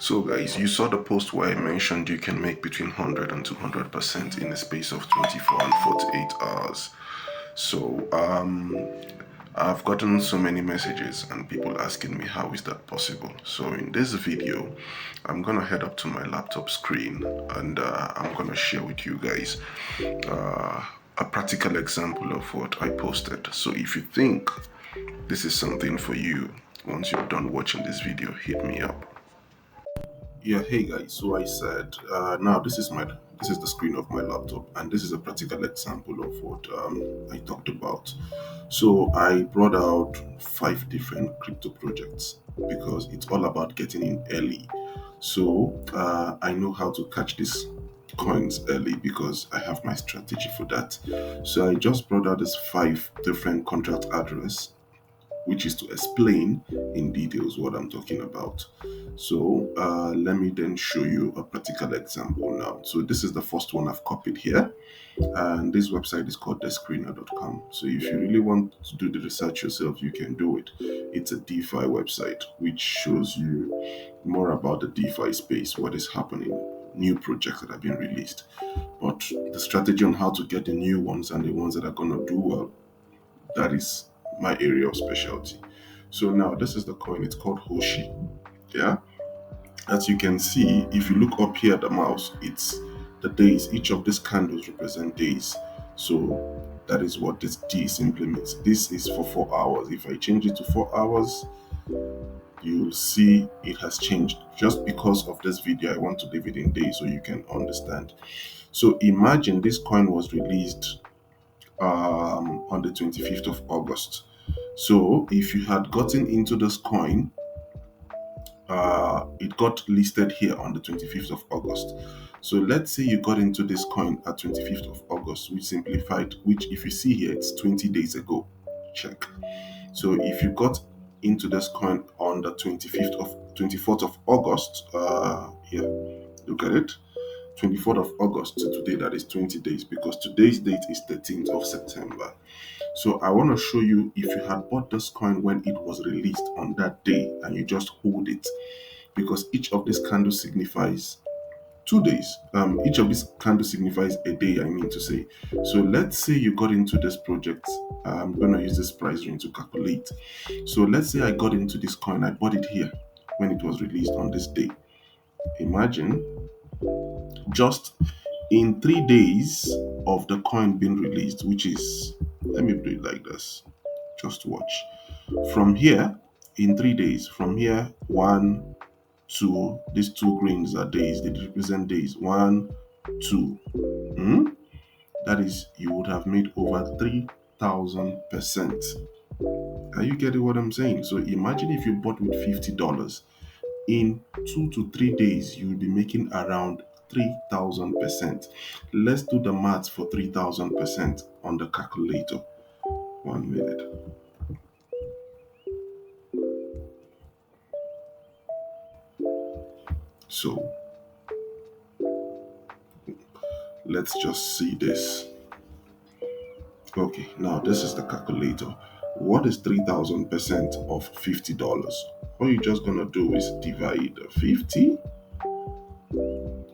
So guys, you saw the post where I mentioned you can make between 100 and 200% in a space of 24 and 48 hours. So I've gotten so many messages and people asking me how is that possible. So in this video, I'm gonna head up to my laptop screen and I'm gonna share with you guys uh, a practical example of what I posted. So if you think this is something for you, once you're done watching this video, hit me up. Yeah, hey guys. So I said, now this is the screen of my laptop, and this is a practical example of what I talked about. So I brought out 5 different crypto projects because it's all about getting in early. So I know how to catch these coins early because I have my strategy for that. So I just brought out these 5 different contract address, which is to explain in details what I'm talking about. So let me then show you a practical example now. So this is the first one I've copied here, and this website is called thescreener.com. So if you really want to do the research yourself, you can do it. It's a DeFi website which shows you more about the DeFi space, what is happening, new projects that have been released. But the strategy on how to get the new ones and the ones that are going to do well, that is my area of specialty. So now this is the coin. It's called Hoshi. Yeah. As you can see, if you look up here at the mouse, it's the days. Each of these candles represent days. So that is what this D simply means. This is for 4 hours. If I change it to 4 hours, you'll see it has changed. Just because of this video, I want to leave it in days so you can understand. So imagine this coin was released on the 25th of August. So if you had gotten into this coin, it got listed here on the 25th of August. So let's say you got into this coin at 25th of August, which simplified, which if you see here, it's 20 days ago. Check. So if you got into this coin on the 24th of August, yeah, look at it. 24th of August to today, that is 20 days, because today's date is 13th of September. So I want to show you if you had bought this coin when it was released on that day and you just hold it, because each of these candles signifies 2 days. Each of these candles signifies a day, I mean to say. So let's say you got into this project. I'm going to use this price range to calculate. So let's say I got into this coin. I bought it here when it was released on this day. Imagine just in 3 days of the coin being released, which is, let me do it like this. Just watch. From here, in 3 days, from here, 1, 2, these two greens are days, they represent days. 1, 2. That is, you would have made over 3,000%. Are you getting what I'm saying? So imagine if you bought with $50. In 2 to 3 days, you'll be making around 3,000%. Let's do the maths for 3,000% on the calculator. 1 minute. So let's just see this. Okay, now this is the calculator. What is 3,000% of $50? All you're just gonna do is divide 50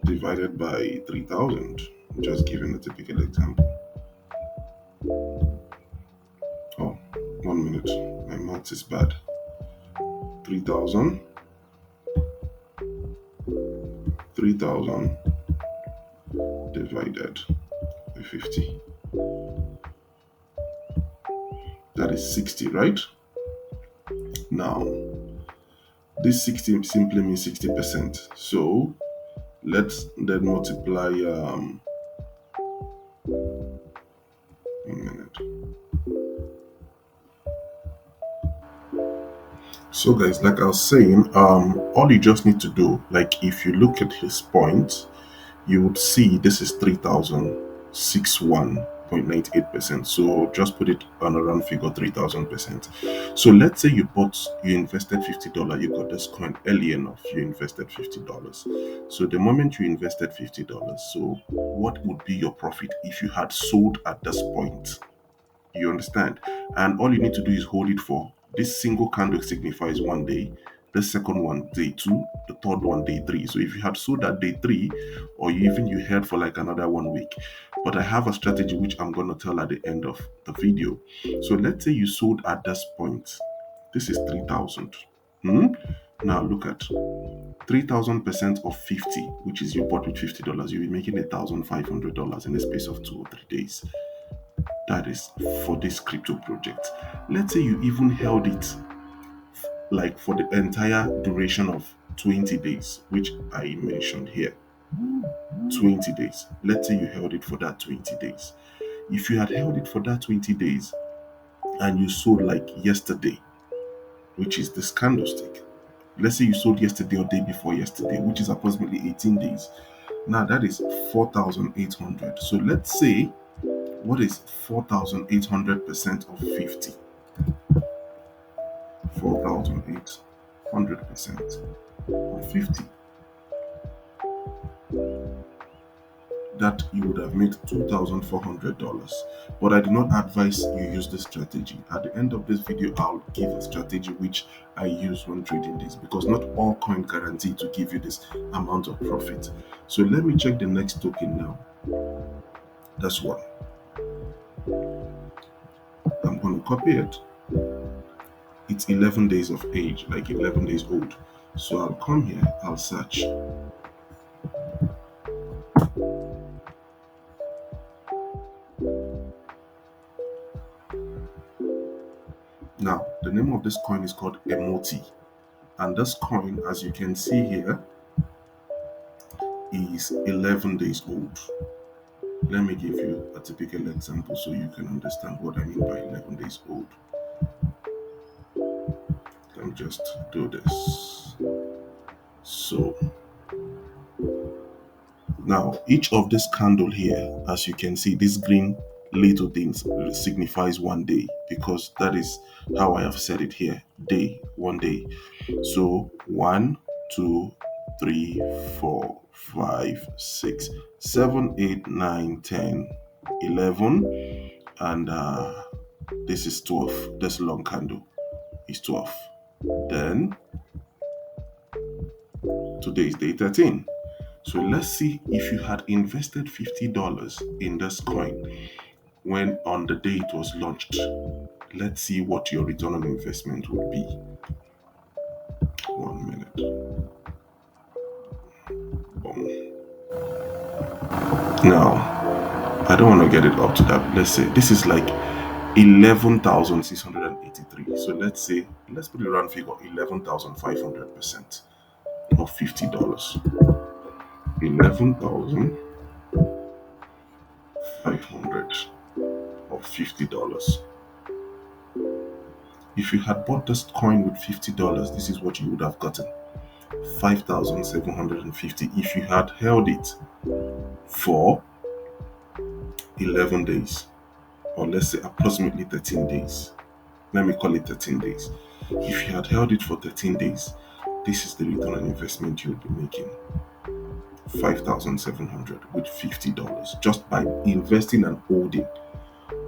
divided by 3,000. Just giving a typical example. Oh, 1 minute. My math is bad. 3,000 divided by 50. That is 60, right? Now, this 60 simply means 60%. So let's then multiply 1 minute. So guys, like I was saying, all you just need to do, like if you look at his point, you would see this is 3,061.98%. So just put it on a round figure, 3,000%. So let's say you invested $50, you got this coin early enough, you invested $50. So the moment you invested $50, so what would be your profit if you had sold at this point? You understand? And all you need to do is hold it for, this single candle signifies 1 day. the second one day 2, the third one day 3. So if you had sold that day 3, or you held for like another 1 week. But I have a strategy which I'm going to tell at the end of the video. So let's say you sold at this point. This is 3,000. Now look at 3,000% of 50, which is you bought with $50. You'll be making $1,500 in the space of 2 or 3 days. That is for this crypto project. Let's say you even held it like for the entire duration of 20 days, which I mentioned here. 20 days. Let's say you held it for that 20 days. If you had held it for that 20 days and you sold like yesterday, which is this candlestick, let's say you sold yesterday or day before yesterday, which is approximately 18 days. Now that is 4,800. So let's say, what is 4,800% of 50? 4,800% of 50. That you would have made $2,400. But I do not advise you use this strategy. At the end of this video, I'll give a strategy which I use when trading this, because not all coin guarantee to give you this amount of profit. So let me check the next token now. That's one. I'm going to copy it. It's 11 days of age, like 11 days old. So I'll come here, I'll search. Now, the name of this coin is called Emoti. And this coin, as you can see here, is 11 days old. Let me give you a typical example so you can understand what I mean by 11 days old. Let me just do this. So, now each of this candle here, as you can see, this green little things signifies 1 day, because that is how I have said it here. Day, 1 day. So 1, 2, 3, 4, 5, 6, 7, 8, 9, 10, 11, and this is 12. This long candle is 12. Then today is day 13. So let's see, if you had invested $50 in this coin when on the day it was launched, let's see what your return on investment would be. 1 minute. Boom. Now, I don't want to get it up to that. Let's say this is like 11,683. So let's put it around figure 11,500% of $50. 11,500 of $50. If you had bought this coin with $50, this is what you would have gotten. 5,750 if you had held it for 11 days, or let's say approximately 13 days. Let me call it 13 days. If you had held it for 13 days, this is the return on investment you would be making. 5,700 with $50 just by investing and holding.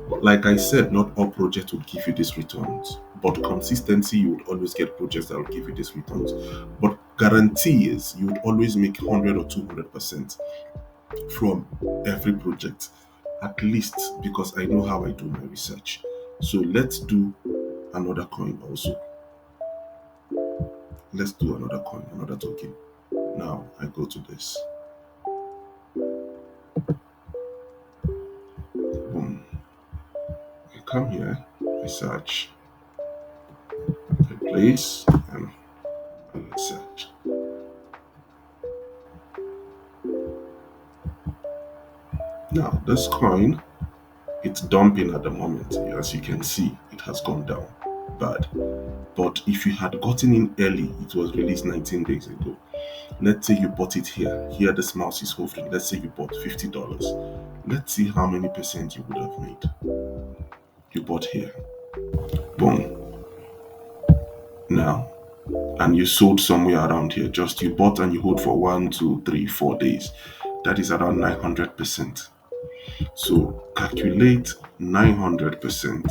But like I said, not all projects would give you these returns, but consistency, you would always get projects that will give you these returns. But guarantee is you would always make 100 or 200% from every project, at least, because I know how I do my research. So let's do another coin also. Let's do another coin, another token. Now I go to this. Boom. I come here, I search, I place, and I search. Now this coin, it's dumping at the moment. As you can see, it has gone down bad. But if you had gotten in early, it was released 19 days ago. Let's say you bought it here. Here this mouse is hovering. Let's say you bought $50. Let's see how many percent you would have made. You bought here. Boom. Now, and you sold somewhere around here. Just you bought and you hold for 1, 2, 3, 4 days. That is around 900%. So calculate 900%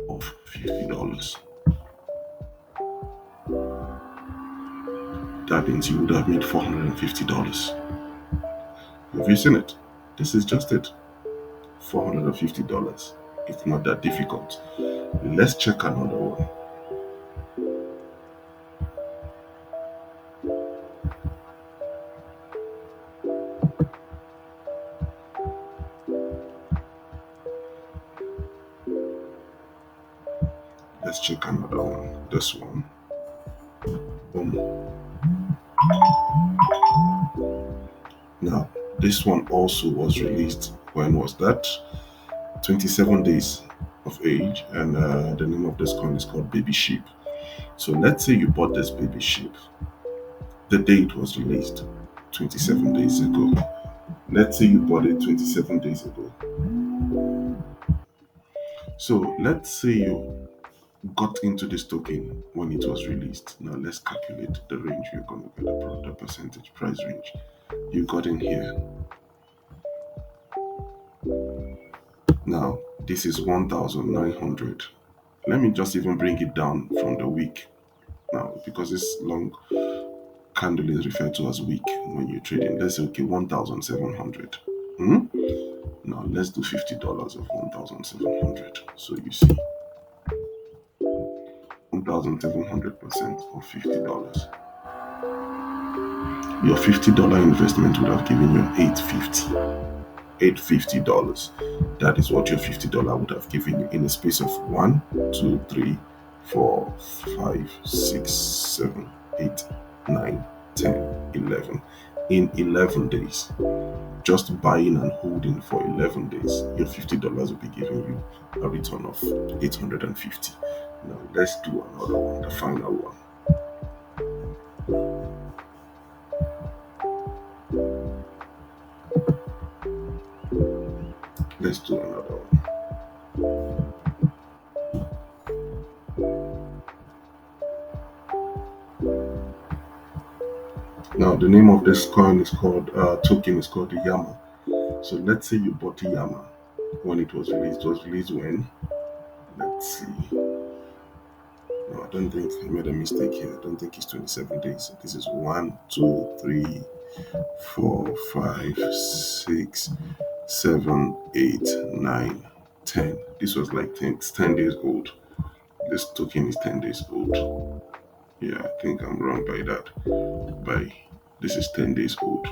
of $50. That means you would have made $450. Have you seen it? This is just it. $450. It's not that difficult. Let's check another one. Let's check another one. This one. Boom. Now, this one also was released. When was that? 27 days of age, and the name of this coin is called Baby Sheep. So let's say you bought this Baby Sheep. The date was released 27 days ago. Let's say you bought it 27 days ago. So let's say you got into this token when it was released. Now let's calculate the range you're going to get, the percentage price range you got in here. Now this is 1,900. Let me just even bring it down from the week now, because this long candle is referred to as week when you're trading. Let's say, okay, 1,700. Now let's do $50 of 1,700. So you see 1,700% of $50. Your $50 investment would have given you $850. That is what your $50 would have given you in a space of 1, 2, 3, 4, 5, 6, 7, 8, 9, 10, 11. In 11 days. Just buying and holding for 11 days, your $50 will be giving you a return of 850. Now let's do another one, the final one. Let's do another one. Now the name of this coin is called token is called the Yama. So let's say you bought the Yama when it was released. It was released when? Let's see. No, I don't think I made a mistake here. I don't think it's 27 days. This is 1, 2, 3, 4, 5, 6, 7, 8, 9, 10. This was like 10, it's 10 days old. This token is 10 days old. Yeah, I think I'm wrong by that. This is 10 days old.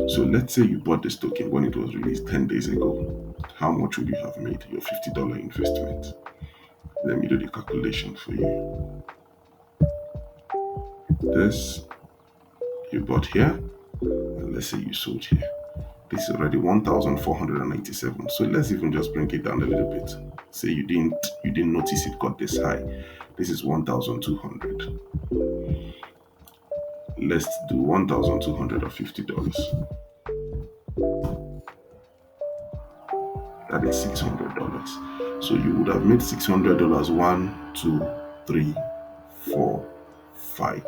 So let's say you bought this token when it was released 10 days ago. How much would you have made your $50 investment? Let me do the calculation for you. This you bought here, and let's say you sold here. This is already 1,497. So let's even just bring it down a little bit. Say you didn't notice it got this high. This is 1,200. Let's do 1,200 of $50. That is $600. So you would have made $600. 1, 2, 3, 4, 5.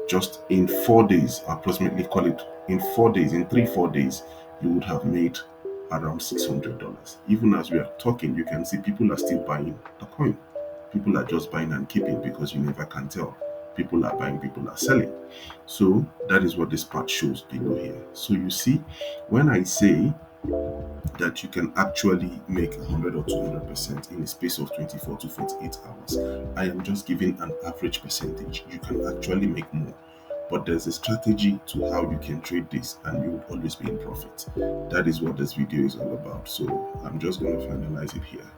Just in 4 days, approximately, call it in 4 days, in 3-4 days, you would have made around $600. Even as we are talking, you can see people are still buying the coin. People are just buying and keeping because you never can tell. People are buying, people are selling. So that is what this part shows below here. So you see, when I say that you can actually make 100 or 200% in a space of 24 to 48 hours, I am just giving an average percentage. You can actually make more. But there's a strategy to how you can trade this and you will always be in profit. That is what this video is all about. So I'm just going to finalize it here.